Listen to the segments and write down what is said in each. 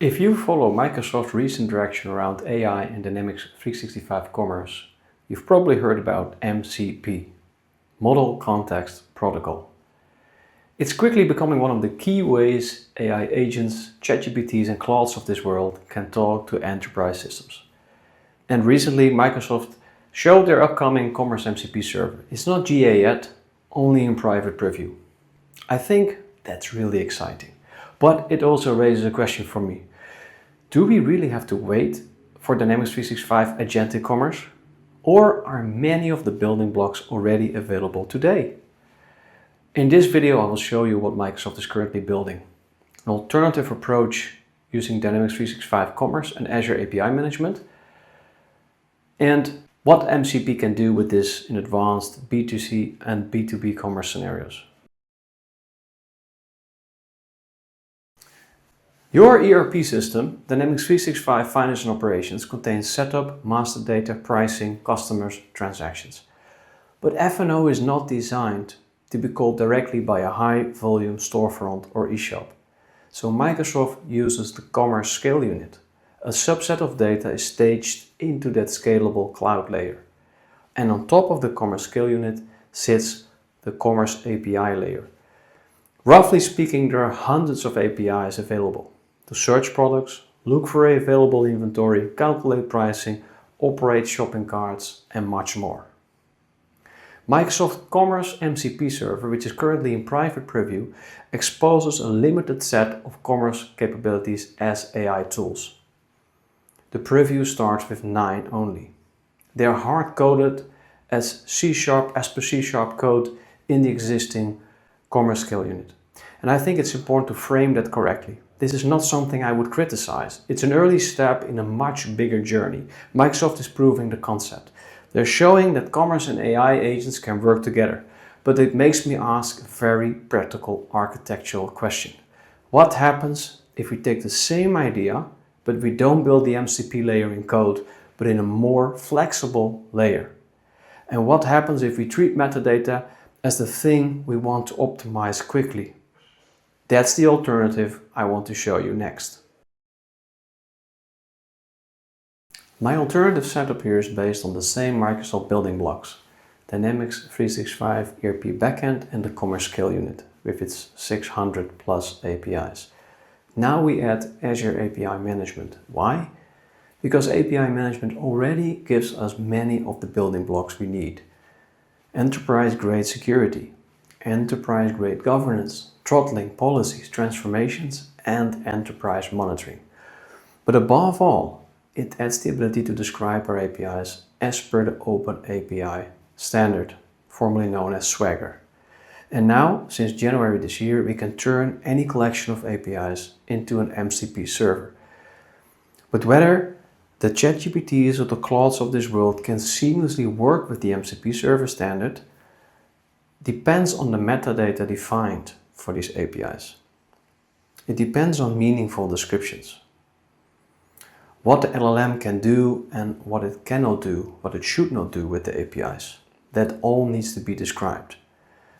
If you follow Microsoft's recent direction around AI and Dynamics 365 Commerce, you've probably heard about MCP, Model Context Protocol. It's quickly becoming one of the key ways AI agents, ChatGPTs and Claudes of this world can talk to enterprise systems. And recently Microsoft showed their upcoming Commerce MCP server. It's not GA yet, only in private preview. I think that's really exciting. But it also raises a question for me. Do we really have to wait for Dynamics 365 Agentic Commerce? Or are many of the building blocks already available today? In this video I will show you what Microsoft is currently building. An alternative approach using Dynamics 365 Commerce and Azure API Management. And what MCP can do with this in advanced B2C and B2B commerce scenarios. Your ERP system, Dynamics 365 Finance and Operations, contains setup, master data, pricing, customers, transactions. But F&O is not designed to be called directly by a high-volume storefront or eShop. So Microsoft uses the Commerce Scale Unit. A subset of data is staged into that scalable cloud layer. And on top of the Commerce Scale Unit sits the Commerce API layer. Roughly speaking, there are hundreds of APIs available to search products, look for available inventory, calculate pricing, operate shopping carts, and much more. Microsoft Commerce MCP server, which is currently in private preview, exposes a limited set of commerce capabilities as AI tools. The preview starts with 9 only. They are hard-coded as C# per C# code in the existing Commerce Scale Unit. And I think it's important to frame that correctly. This is not something I would criticize. It's an early step in a much bigger journey. Microsoft is proving the concept. They're showing that commerce and AI agents can work together. But it makes me ask a very practical architectural question. What happens if we take the same idea, but we don't build the MCP layer in code, but in a more flexible layer? And what happens if we treat metadata as the thing we want to optimize quickly? That's the alternative I want to show you next. My alternative setup here is based on the same Microsoft building blocks, Dynamics 365 ERP backend and the Commerce Scale Unit with its 600 plus APIs. Now we add Azure API Management. Why? Because API Management already gives us many of the building blocks we need. Enterprise-grade security, enterprise-grade governance, throttling policies, transformations, and enterprise monitoring. But above all, it adds the ability to describe our APIs as per the Open API standard, formerly known as Swagger. And now, since January this year, we can turn any collection of APIs into an MCP server. But whether the ChatGPTs or the Claudes of this world can seamlessly work with the MCP server standard depends on the metadata defined for these APIs. It depends on meaningful descriptions. What the LLM can do and what it cannot do, what it should not do with the APIs. That all needs to be described.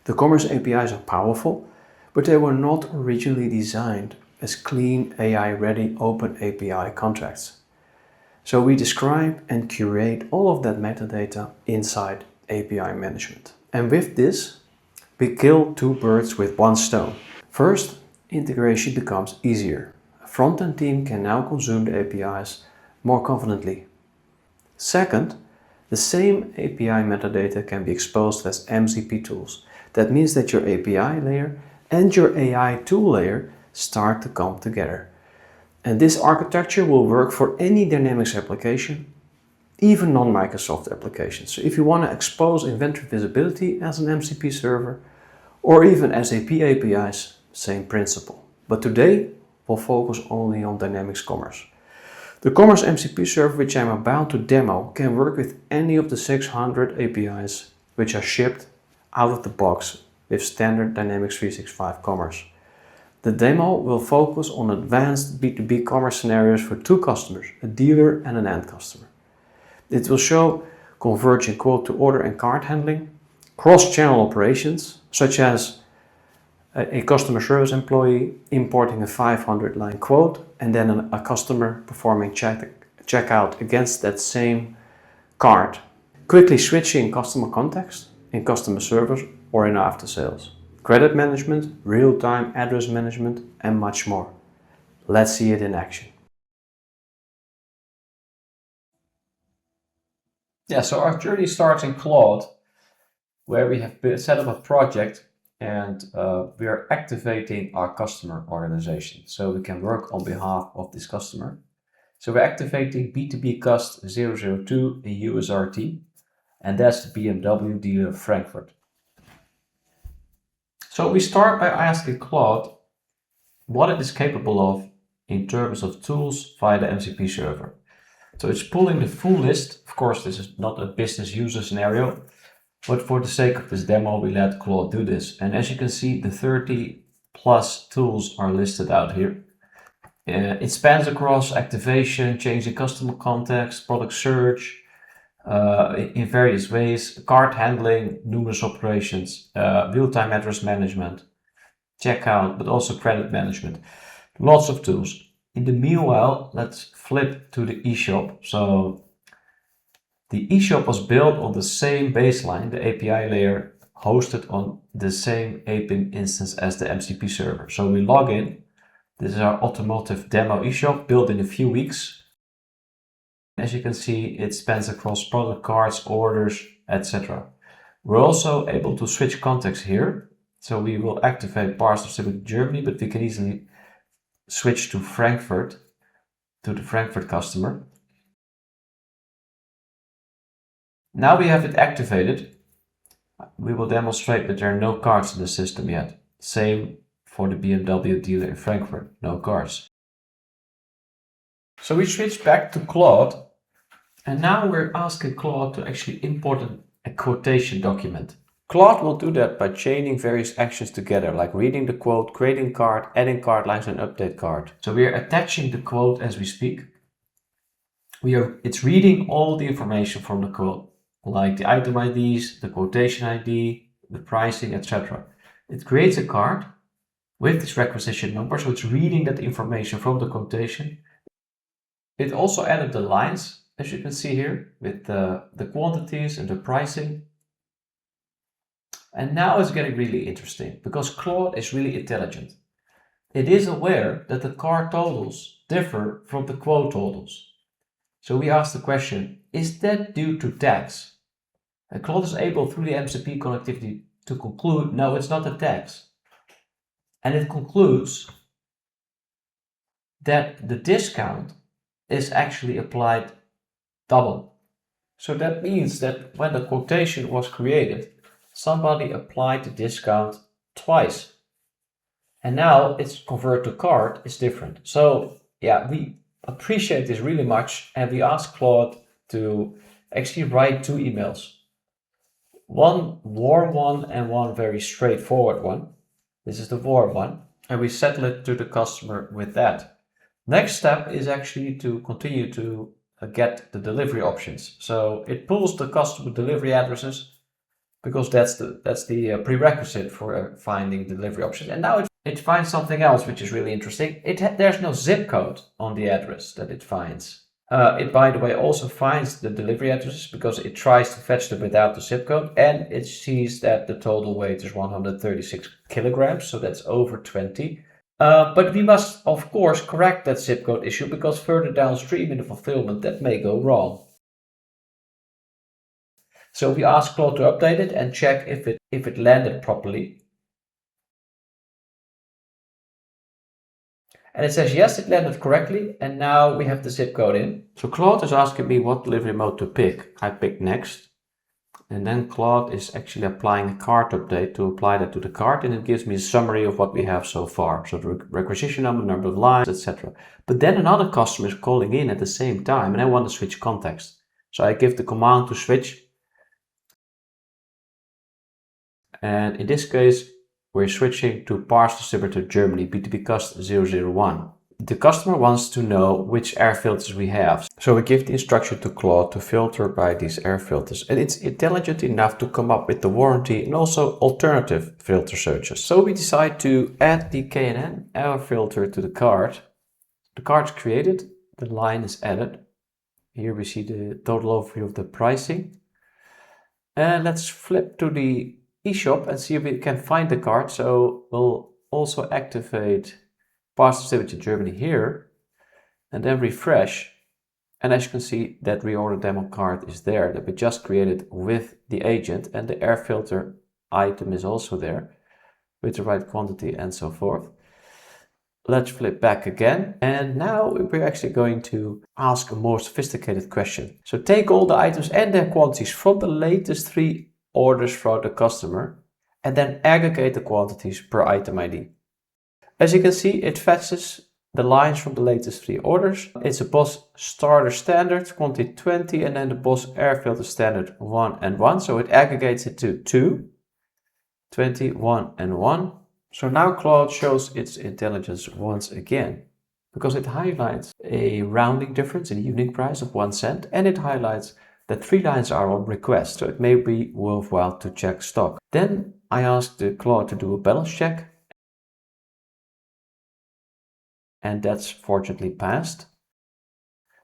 The Commerce APIs are powerful, but they were not originally designed as clean AI-ready open API contracts. So we describe and curate all of that metadata inside API management. And with this, we kill 2 birds with 1 stone. First, integration becomes easier. A front-end team can now consume the APIs more confidently. Second, the same API metadata can be exposed as MCP tools. That means that your API layer and your AI tool layer start to come together. And this architecture will work for any Dynamics application, even non-Microsoft applications. So if you want to expose inventory visibility as an MCP server, or even SAP APIs, same principle. But today, we'll focus only on Dynamics Commerce. The Commerce MCP server, which I'm about to demo, can work with any of the 600 APIs which are shipped out of the box with standard Dynamics 365 Commerce. The demo will focus on advanced B2B commerce scenarios for 2 customers, a dealer and an end customer. It will show converging quote to order and cart handling, cross-channel operations, such as a customer service employee importing a 500-line quote, and then a customer performing checkout against that same card. Quickly switching customer context in customer service or in after sales. Credit management, real-time address management, and much more. Let's see it in action. Yeah, so our journey starts in Claude, where we have set up a project and we are activating our customer organization so we can work on behalf of this customer. So we're activating B2B Cust 002 in USRT, and that's the BMW dealer of Frankfurt. So we start by asking Claude what it is capable of in terms of tools via the MCP server. So it's pulling the full list. Of course, this is not a business user scenario, but for the sake of this demo, we let Claude do this. And as you can see, the 30 plus tools are listed out here. It spans across activation, changing customer context, product search, in various ways, cart handling, numerous operations, real-time address management, checkout, but also credit management. Lots of tools. In the meanwhile, let's flip to the eShop. So the eShop was built on the same baseline, the API layer, hosted on the same API instance as the MCP server. So we log in. This is our automotive demo eShop built in a few weeks. As you can see, it spans across product cards, orders, etc. We're also able to switch context here. So we will activate parts of Civic Germany, but we can easily switch to Frankfurt, to the Frankfurt customer. Now we have it activated. We will demonstrate that there are no cards in the system yet. Same for the BMW dealer in Frankfurt, no cards. So we switch back to Claude, and now we're asking Claude to actually import a quotation document. Claude will do that by chaining various actions together, like reading the quote, creating card, adding card lines, and update card. So we are attaching the quote as we speak. It's reading all the information from the quote, like the item IDs, the quotation ID, the pricing, etc. It creates a card with this requisition number, so it's reading that information from the quotation. It also added the lines, as you can see here, with the quantities and the pricing. And now it's getting really interesting because Claude is really intelligent. It is aware that the card totals differ from the quote totals. So we ask the question, is that due to tax? And Claude is able through the MCP connectivity to conclude, no, it's not a tax. And it concludes that the discount is actually applied double. So that means that when the quotation was created, somebody applied the discount twice. And now it's convert to card is different. So yeah, we appreciate this really much, and we ask Claude to actually write two emails. One warm one and one very straightforward one. This is the warm one, and we settle it to the customer with that. Next step is actually to continue to get the delivery options. So it pulls the customer delivery addresses because that's the prerequisite for finding delivery options. And now it finds something else which is really interesting. There's no zip code on the address that it finds. It, by the way, also finds the delivery addresses because it tries to fetch them without the zip code, and it sees that the total weight is 136 kilograms, so that's over 20. But we must, of course, correct that zip code issue because further downstream in the fulfillment that may go wrong. So we ask Claude to update it and check if it landed properly. And it says, yes, it landed correctly. And now we have the zip code in. So Claude is asking me what delivery mode to pick. I pick next. And then Claude is actually applying a cart update to apply that to the cart. And it gives me a summary of what we have so far. So the requisition number of lines, etc. But then another customer is calling in at the same time. And I want to switch context. So I give the command to switch. And in this case, we're switching to parcel distributor Germany, B2B Cust 001. the customer wants to know which air filters we have. So we give the instruction to Claude to filter by these air filters, and it's intelligent enough to come up with the warranty and also alternative filter searches. So we decide to add the K&N air filter to the cart. The cart is created, the line is added. Here we see the total overview of the pricing. And let's flip to the eShop and see if we can find the cart. So we'll also activate Parts Distributor Germany here and then refresh. And as you can see, that reorder demo cart is there that we just created with the agent, and the air filter item is also there with the right quantity and so forth. Let's flip back again, and now we're actually going to ask a more sophisticated question. So take all the items and their quantities from the latest 3 orders for the customer and then aggregate the quantities per item ID. As you can see, it fetches the lines from the latest 3 orders. It's a Boss Starter Standard, quantity 20, and then the Boss Air Filter Standard 1 and 1. So it aggregates it to 2, 20, 1 and 1. So now Claude shows its intelligence once again, because it highlights a rounding difference in the unit price of 1 cent, and it highlights that 3 lines are on request, so it may be worthwhile to check stock. Then I asked the Claude to do a balance check, and that's fortunately passed.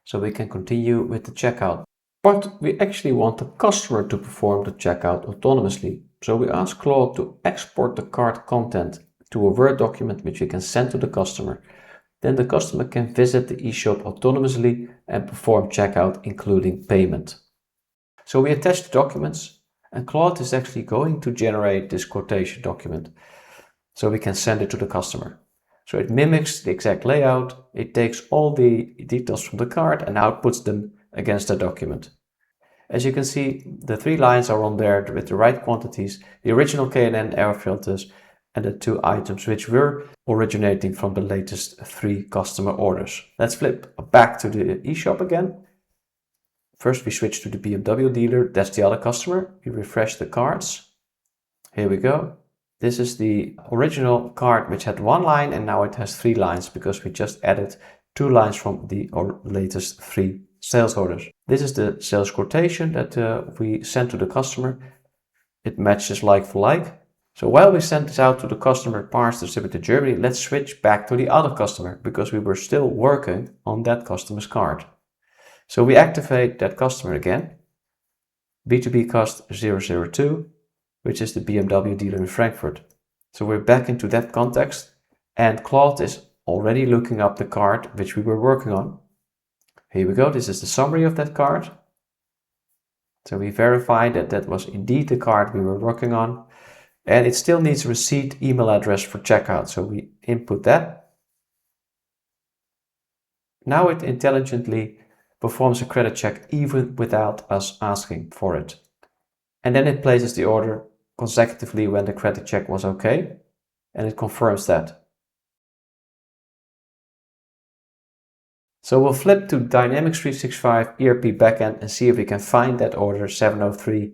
So we can continue with the checkout. But we actually want the customer to perform the checkout autonomously. So we ask Claude to export the cart content to a Word document which we can send to the customer. Then the customer can visit the eShop autonomously and perform checkout, including payment. So we attach the documents, and Claude is actually going to generate this quotation document so we can send it to the customer. So it mimics the exact layout, it takes all the details from the cart and outputs them against the document. As you can see, the 3 lines are on there with the right quantities, the original K&N air filters, and the 2 items which were originating from the latest 3 customer orders. Let's flip back to the eShop again. First we switch to the BMW dealer, that's the other customer. We refresh the cards. Here we go. This is the original card which had 1 line, and now it has 3 lines because we just added 2 lines from the latest 3 sales orders. This is the sales quotation that we sent to the customer. It matches like for like. So while we send this out to the customer Parts Distributor Germany, let's switch back to the other customer because we were still working on that customer's card. So we activate that customer again, B2B cost 002, which is the BMW dealer in Frankfurt. So we're back into that context, and Claude is already looking up the card which we were working on. Here we go, this is the summary of that card. So we verified that that was indeed the card we were working on, and it still needs a receipt email address for checkout, so we input that. Now it intelligently performs a credit check even without us asking for it. And then it places the order consecutively when the credit check was okay, and it confirms that. So we'll flip to Dynamics 365 ERP backend and see if we can find that order 703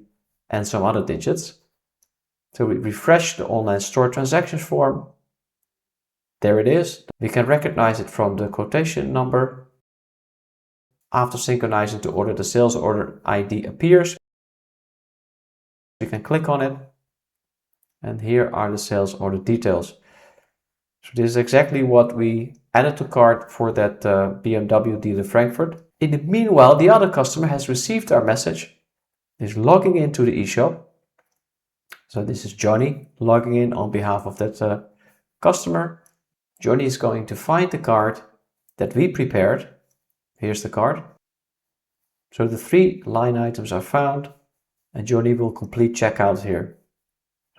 and some other digits. So we refresh the online store transactions form. There it is. We can recognize it from the quotation number. After synchronizing to order, the sales order ID appears. We can click on it, and here are the sales order details. So this is exactly what we added to cart for that BMW dealer Frankfurt. In the meanwhile, the other customer has received our message, is logging into the eShop. So this is Johnny logging in on behalf of that customer. Johnny is going to find the card that we prepared. Here's the card. So the 3 line items are found, and Johnny will complete checkout here.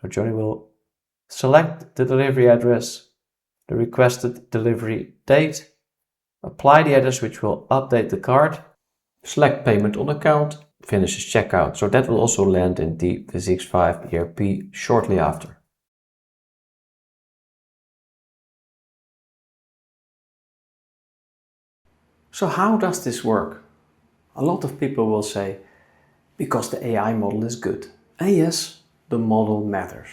So Johnny will select the delivery address, the requested delivery date, apply the address which will update the card, select payment on account, finishes checkout. So that will also land in D365 ERP shortly after. So how does this work? A lot of people will say, because the AI model is good. And yes, the model matters.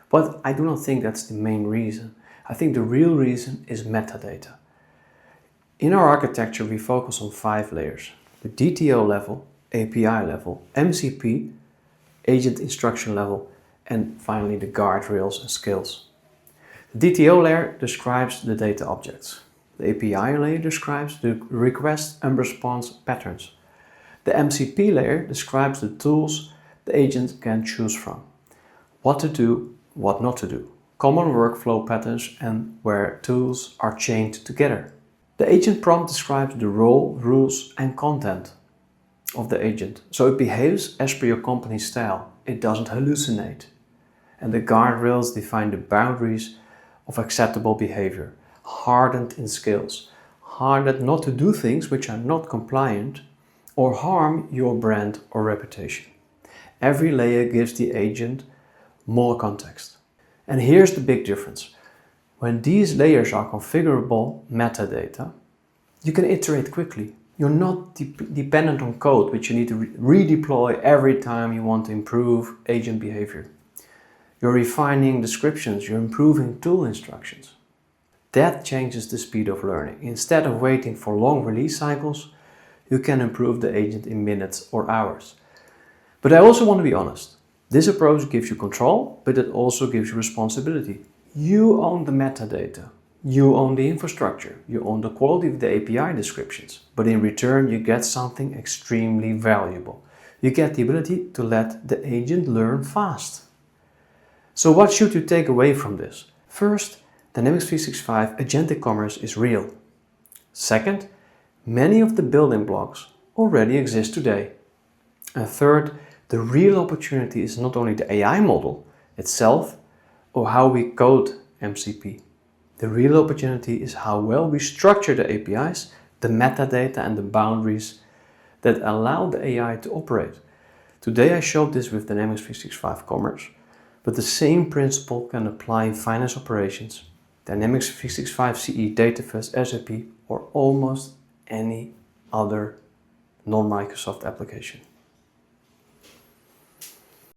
But I do not think that's the main reason. I think the real reason is metadata. In our architecture, we focus on 5 layers: the DTO level, API level, MCP, agent instruction level, and finally the guardrails and skills. The DTO layer describes the data objects. The API layer describes the request and response patterns. The MCP layer describes the tools the agent can choose from, what to do, what not to do, common workflow patterns, and where tools are chained together. The agent prompt describes the role, rules, and content of the agent, so it behaves as per your company's style. It doesn't hallucinate. And the guardrails define the boundaries of acceptable behavior, hardened in skills, hardened not to do things which are not compliant or harm your brand or reputation. Every layer gives the agent more context. And here's the big difference. When these layers are configurable metadata, you can iterate quickly. You're not dependent on code which you need to redeploy every time you want to improve agent behavior. You're refining descriptions, you're improving tool instructions. That changes the speed of learning. Instead of waiting for long release cycles, you can improve the agent in minutes or hours. But I also want to be honest. This approach gives you control, but it also gives you responsibility. You own the metadata. You own the infrastructure. You own the quality of the API descriptions. But in return, you get something extremely valuable. You get the ability to let the agent learn fast. So what should you take away from this? First, Dynamics 365 Agentic Commerce is real. Second, many of the building blocks already exist today. And third, the real opportunity is not only the AI model itself or how we code MCP. The real opportunity is how well we structure the APIs, the metadata and the boundaries that allow the AI to operate. Today I showed this with Dynamics 365 Commerce, but the same principle can apply in finance operations, Dynamics 365 CE Datafest, SAP, or almost any other non-Microsoft application.